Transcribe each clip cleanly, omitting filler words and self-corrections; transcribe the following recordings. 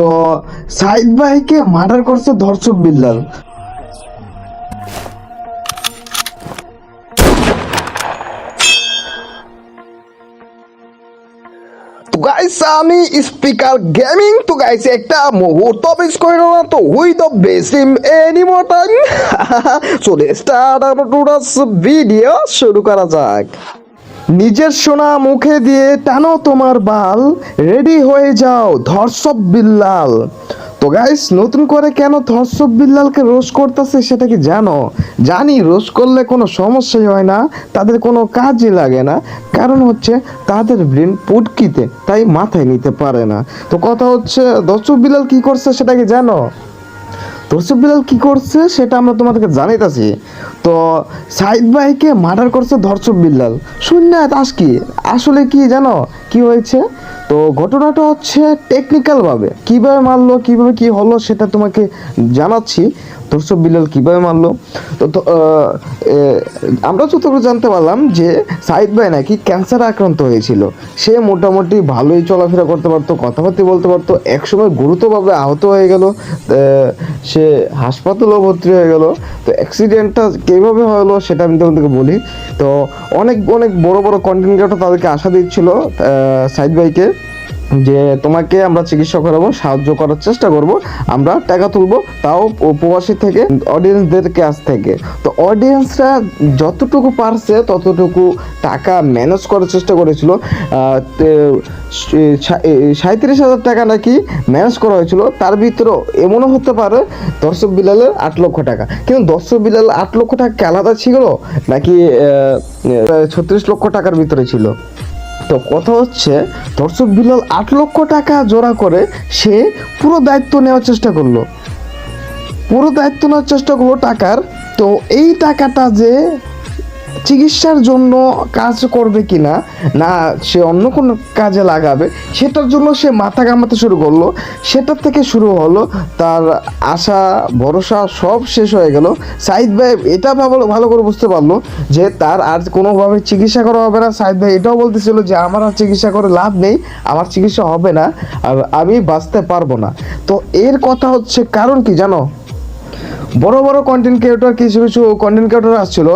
তো সাইদ ভাইকে মার্ডার করছে ধর্ষক বিল্লাল। তো গাইস আমি স্পিকার গেমিং। তো গাইস একটা মুহূর্ত মিস করো না তো we the best in any more time. So let's start our today's video. শুরু করা যাক। নিজের সোনা মুখে দিয়ে টানো তোমার বাল, রেডি হয়ে যাও ধর্ষক বিল্লাল। তো গাইস নতুন করে কেন ধর্ষক বিল্লালকে রোস্ট করতেছে সেটা কি জানো? জানি রোস্ট করলে কোনো সমস্যাই হয় না, তাদের কোনো কাজই লাগে না, কারণ হচ্ছে তাদের ব্রেন পুটকিতে, তাই মাথায় নিতে পারে না। তো কথা হচ্ছে ধর্ষক বিল্লাল কি করছে সেটা কি জানো? ধর্ষক বিল্লাল কি করছে সেটা আমরা তোমাদেরকে জানাইতাছি। তো সাইদ ভাইকে মার্ডার করছে ধর্ষক বিল্লাল। শূন্য তাস কি আসলে কি জানো কি হয়েছে? তো ঘটনাটা হচ্ছে টেকনিক্যালভাবে কীভাবে মারলো, কীভাবে কি হলো সেটা তোমাকে জানাচ্ছি। ধর্ষক বিল্লাল কীভাবে মারলো তো আমরা যতটুকু জানতে পারলাম যে সাইদ ভাই নাকি ক্যান্সারে আক্রান্ত হয়েছিল। সে মোটামুটি ভালোই চলাফেরা করতে পারতো, কথাবার্তা বলতে পারতো, একসময় গুরুতরভাবে আহত হয়ে গেল, সে হাসপাতালেও ভর্তি হয়ে গেল। তো অ্যাক্সিডেন্টটা কীভাবে হলো সেটা আমি তোমাদেরকে বলি। তো অনেক অনেক বড় বড় কন্টেন্ট ক্রিয়েটর তাদেরকে আশা দিচ্ছিল সাইদ ভাইকে যে তোমাকে আমরা চিকিৎসা করাবো, সাহায্য করার চেষ্টা করব, আমরা টাকা তুলবো, তাও প্রবাসী থেকে, অডিয়েন্সদের কাছ থেকে। তো অডিয়েন্সরা যতটুকু পারছে ততটুকু টাকা ম্যানেজ করার চেষ্টা করেছিল। 37,000 টাকা নাকি ম্যানেজ করা হয়েছিল। তার ভিতরেও এমনও হতে পারে ধর্ষক বিল্লালের 8 লক্ষ টাকা। কিন্তু ধর্ষক বিল্লাল 8 লক্ষ টাকা কি আলাদা ছিল নাকি 36 লক্ষ টাকার ভিতরে ছিল? তো কথা হচ্ছে ধর্ষক বিল্লাল 8 লক্ষ টাকা জোড়া করে সে পুরো দায়িত্ব নেওয়ার চেষ্টা করলো, টাকার। তো এই টাকাটা যে চিকিৎসার জন্য কাজ করবে কিনা, না সে অন্য কোনো কাজে লাগাবে, সেটার জন্য সে মাথা ঘামাতে শুরু করলো। সেটার থেকে শুরু হলো তার আশা ভরসা সব শেষ হয়ে গেল। সাইদ ভাই এটা ভালো করে বুঝতে পারলো যে তার আর কোনোভাবে চিকিৎসা করা হবে না। সাইদ ভাই এটাও বলতেছিল যে আমার আর চিকিৎসা করে লাভ নেই, আমার চিকিৎসা হবে না, আর আমি বাঁচতে পারবো না। তো এর কথা হচ্ছে কারণ কি জানো? বড় বড় কন্টেন্ট ক্রিয়েটর, কিছু কন্টেন্ট ক্রিয়েটর আসছিল,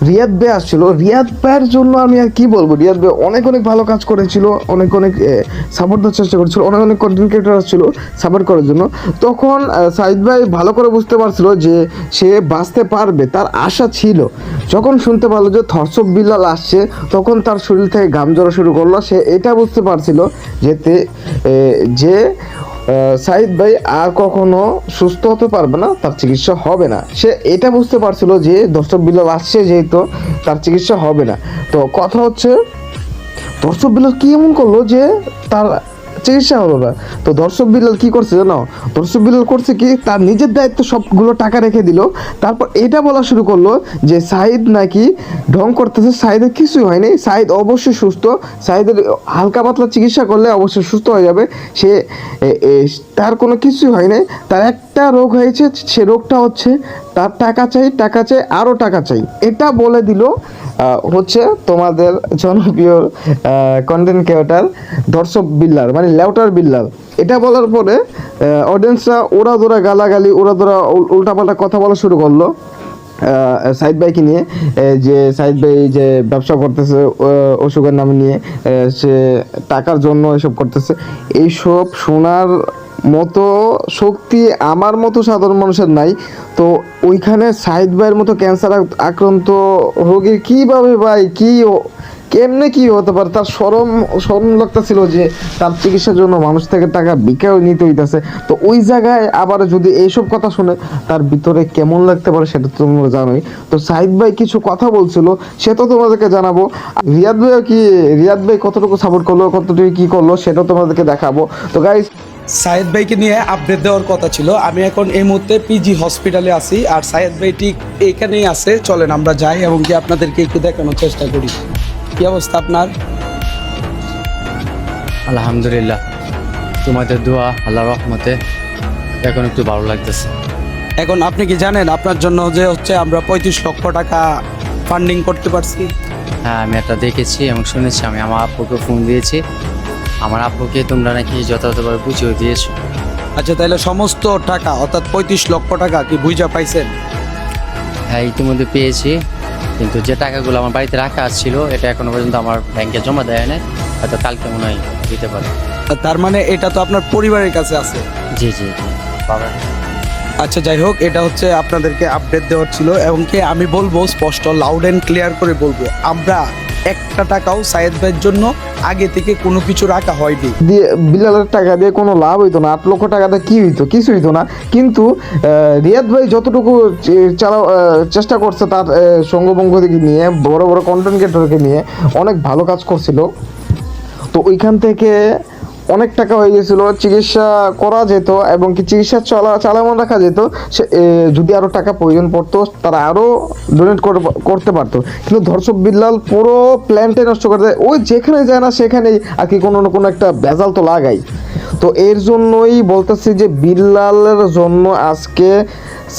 রিয়াদ ভাই আসছিল। রিয়াদ ভাইয়ের জন্য আমি আর কি বলবো, রিয়াদ ভাই অনেক ভালো কাজ করেছিল, অনেক সাপোর্ট দেওয়ার চেষ্টা করেছিল, অনেক কন্টেন্ট ক্রিয়েটর আসছিল সাপোর্ট করার জন্য। তখন সাইদ ভাই ভালো করে বুঝতে পারছিল যে সে বাঁচতে পারবে, তার আশা ছিল। যখন শুনতে পারলো যে ধর্ষক বিল্লাল আসছে, তখন তার শরীর থেকে ঘাম ঝরা শুরু করলো। সে এটা বুঝতে পারছিল যে সাইদ ভাই আর কখনো সুস্থ হতে পারবে না, তার চিকিৎসা হবে না। সে এটা বুঝতে পারছিল যে ধর্ষক বিল্লাল আসছে যেহেতু তার চিকিৎসা হবে না। তো কথা হচ্ছে ধর্ষক বিল্লাল কি এমন করলো যে তার চিকিৎসা হলো না? তো ধর্ষক বিল্লাল কি করছে জানো? ধর্ষক বিল্লাল করছে কি, তার নিজের দায়িত্ব সবগুলো টাকা রেখে দিল। তারপর এটা বলা শুরু করলো যে সাইদ নাকি ঢং করতেছে, সাইদের কিছুই হয়নি, সাইদ অবশ্যই সুস্থ, সাইদের হালকা পাতলা চিকিৎসা করলে অবশ্যই সুস্থ হয়ে যাবে, সে তার কোনো কিছুই হয় নাই। তার একটা রোগ হয়েছে, সে রোগটা হচ্ছে তার টাকা চাই, আরও টাকা চাই। এটা বলে দিল হচ্ছে তোমাদের জনপ্রিয় কন্টেন্ট ক্রিয়েটর ধর্ষক বিল্লাল, মানে লেউটার বিল্লাল। এটা বলার পরে অডিয়েন্সরা ওরা গালাগালি, উল্টাপাল্টা কথা বলা শুরু করলো সাইদ ভাইকে নিয়ে, যে সাইদ ভাই যে ব্যবসা করতেছে অসুখের নামে নিয়ে, সে টাকার জন্য এসব করতেছে। এইসব শোনার মতো শক্তি আমার মতো সাধারণ মানুষের নাই। তো ওইখানে সাইদ ভাইয়ের মতো ক্যান্সার আক্রান্ত রোগীর কীভাবে ভাই কেমনে কি হতে পারে? তার শরম লাগতেছিল যে তার চিকিৎসার জন্য মানুষ থেকে টাকা ভিক্ষাও নিতে হইতেছে। তো ওই জায়গায় আবার যদি এইসব কথা শুনে তার ভিতরে কেমন লাগতে পারে সেটা তো তোমরা জানোই। তো সাইদ ভাই কিছু কথা বলছিল, সে তো তোমাদেরকে জানাবো। রিয়াদ ভাই কতটুকু সাপোর্ট করলো, কতটুকু কি করলো সেটাও তোমাদেরকে দেখাবো। তো গাইস, সাইদ ভাইকে নিয়ে আপডেট দেওয়ার কথা ছিল। আমি এখন এই মুহূর্তে পিজি হসপিটালে আছি, আর সাইদ ভাই ঠিক এখানেই আছে। চলেন আমরা যাই এবং কি আপনাদেরকে একটু দেখানোর চেষ্টা করি। কি অবস্থা আপনার? আলহামদুলিল্লাহ, তোমাদের দোয়া আল্লাহর রহমতে এখন একটু ভালো লাগতেছে। এখন আপনি কি জানেন আপনার জন্য যে হচ্ছে আমরা 35 লক্ষ টাকা ফান্ডিং করতে পারছি? হ্যাঁ, আমি এটা দেখেছি এবং শুনেছি। আমি আমার আপুকে ফোন দিয়েছি, আমার আব্বুকে তোমরা নাকি যথাযথভাবে বুঝিয়ে দিয়েছো। আচ্ছা, তাহলে সমস্ত টাকা অর্থাৎ 35 লক্ষ টাকা কি বুঝা পাইছেন? হ্যাঁ, ইতিমধ্যে পেয়েছি, কিন্তু যে টাকাগুলো আমার বাড়িতে রাখা ছিল এটা এখনো পর্যন্ত আমার ব্যাংকে জমা দেয় না, হয়তো কালকে মনে হয় দিতে পারে। তার মানে এটা তো আপনার পরিবারের কাছে আছে। জি জি জি বাবা। আচ্ছা, যাই হোক, এটা হচ্ছে আপনাদেরকে আপডেট দেওয়ার ছিল এবং কি আমি বলবো স্পষ্ট লাউড অ্যান্ড ক্লিয়ার করে বলবো, আমরা একটা টাকাও সায়েদ ভাইয়ের জন্য আগে থেকে কোনো কিছু রাখা হয়নি। দিয়ে বিলালের টাকা দিয়ে কোনো লাভ হইতো না, 8 লক্ষ টাকাতে কি হইতো, কিছু হইতো না। কিন্তু রিয়াদ ভাই যতটুকু চেষ্টা করছে তার সঙ্গবঙ্গ থেকে নিয়ে, বড় বড় কন্টেন্ট ক্রিয়েটরকে নিয়ে অনেক ভালো কাজ করছিল। তো ওইখান থেকে অনেক টাকা হয়ে গেছিলো, চিকিৎসা করা যেত এবং কি চিকিৎসা চালানো রাখা যেত। সে যদি আরও টাকা প্রয়োজন পড়তো তারা আরও ডোনেট করতে পারতো। কিন্তু ধর্ষক বিল্লাল পুরো প্ল্যানটাই নষ্ট করে দেয়। ওই যেখানে যায় না সেখানেই আর কি কোনো না কোনো একটা ভেজাল তো লাগাই। তো এর জন্যই বলতেছি যে বিল্লালের জন্য আজকে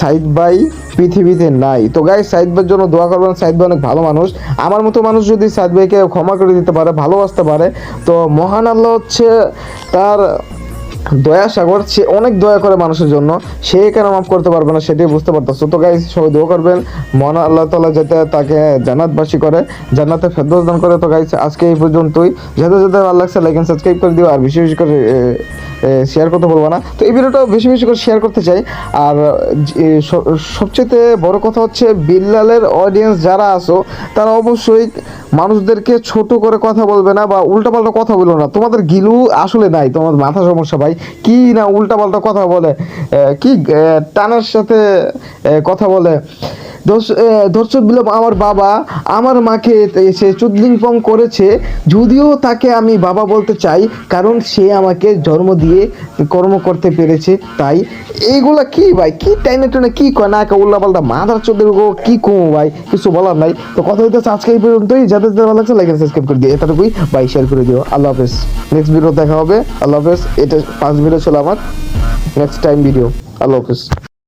সাইদ ভাই পৃথিবীতে নাই। তো গাইস, সাইদ ভাইয়ের জন্য দোয়া করবেন। সাইদ ভাই অনেক ভালো মানুষ। আমার মতো মানুষ যদি সাইদ ভাইকে ক্ষমা করে দিতে পারে, ভালোবাসতে পারে, তো মহান আল্লাহ হচ্ছে তার দয়া সাগর। সে অনেক দয়া করে মানুষের জন্য, সে কেন মাফ করতে পারবে না সেটাই বুঝতে পারতেছো। তো গাইস, সবাই দোয়া করবেন মহান আল্লাহ তাআলা যাতে তাকে জান্নাতবাসী করে, জান্নাতে ফেরদৌস দান করে। তো গাইস, আজকে এই পর্যন্তই। যাদের যাদের ভালো লাগছে লাইক এন্ড সাবস্ক্রাইব করে দিও, আর বেশি বেশি করে শেয়ার করতে বলবো না। তো এই ভিডিওটা বেশি বেশি করে শেয়ার করতে চাই। আর সবচেয়ে বড় কথা হচ্ছে বিল্লালের অডিয়েন্স যারা আছো তারা অবশ্যই মানুষদেরকে ছোট করে কথা বলবে না বা উল্টাপাল্টা কথা বলবে না। তোমাদের গিলু আসলে নাই, তোমাদের মাথা সমস্যা ভাই। কি না উল্টাপাল্টা কথা বলে, কি টানার সাথে কথা বলে। দর্শক বিলোপ, আমার বাবা আমার মাকে সে চুদলিংপং করেছে, যদিও তাকে আমি বাবা বলতে চাই কারণ সে আমাকে জন্ম দিয়ে কর্ম করতে পেরেছে। তাই এইগুলা কি ভাই, কি টাইনে টাইনে কি কয় না উল্লা পাল্টা মাথার চোদ্দের কি কমো ভাই, কিছু বলার নাই। তো কথা হইতেছে আজকে এই পর্যন্তই। যাদের যাদের ভালো লাগছে লাইক সাবস্ক্রাইব করে দিও, এতটুকুই ভাই, শেয়ার করে দিও। আল্লাহ হাফেজ, নেক্সট ভিডিও দেখা হবে। আল্লাহ হাফেজ। এটা 5 ভিডিও ছিল আমার, নেক্সট টাইম ভিডিও। আল্লাহ হাফেজ।